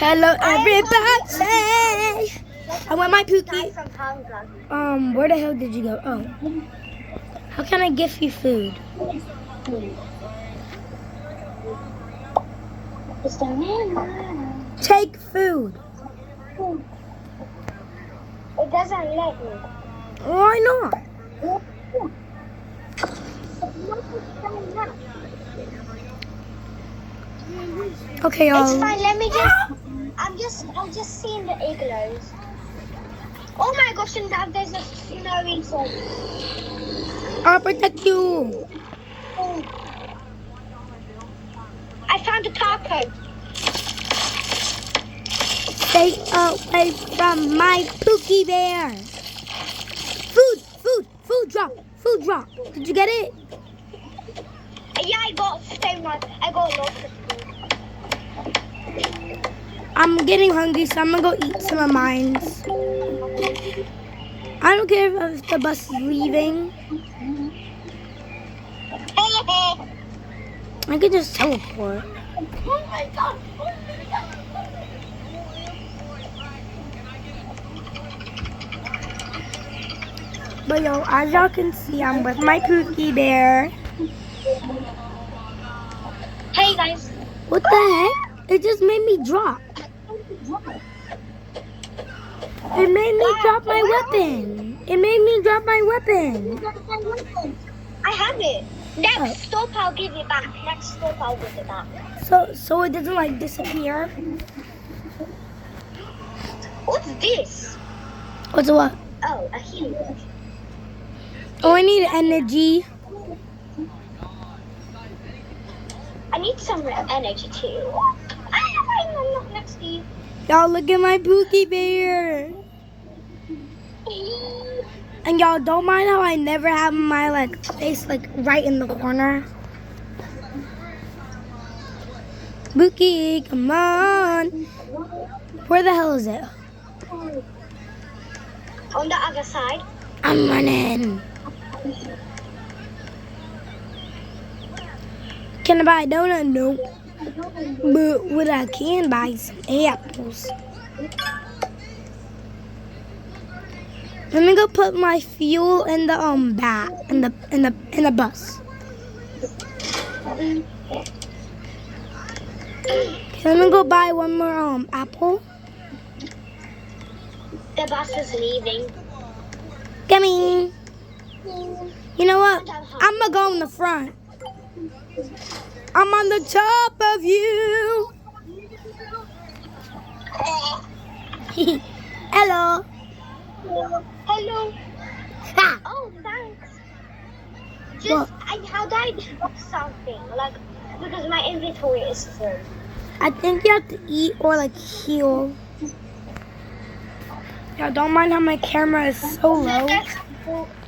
Hello, everybody. I want my Pookie. Where the hell did you go? Oh. How can I give you food? Take food. It doesn't let me. Why not? Okay, y'all. It's fine. Let me just. I'm just seeing the igloos. Oh my gosh! And now there's a snowy zone. I'll protect you. I found a taco. Stay away from my Pookie Bear. Food drop. Did you get it? Yeah, I got so much. I got lots of food. I'm getting hungry, so I'm gonna go eat some of mine. I don't care if the bus is leaving. I could just teleport. Oh my god! But yo, as y'all can see, I'm with my Pookie Bear. Hey guys. What the heck? It just made me drop. It made me drop my weapon. I have it. Next stop, I'll give it back. So it doesn't like disappear. What's this? What's what? Oh, a healer. Oh, I need energy. I need some energy too. I'm not next to you. Y'all look at my Pookie Bear. And y'all don't mind how I never have my face right in the corner. Pookie, come on. Where the hell is it? On the other side. I'm running. Can I buy a donut? No. But what I can buy is some apples. Let me go put my fuel in the in the bus. Okay, let me go buy one more apple. The bus is leaving. Coming. You know what? I'm gonna go in the front. I'm on the top of you. Hello. Hello. Ha. Oh, thanks. What? How do I do something? Because my inventory is full. I think you have to eat or heal. Yeah, don't mind how my camera is so low.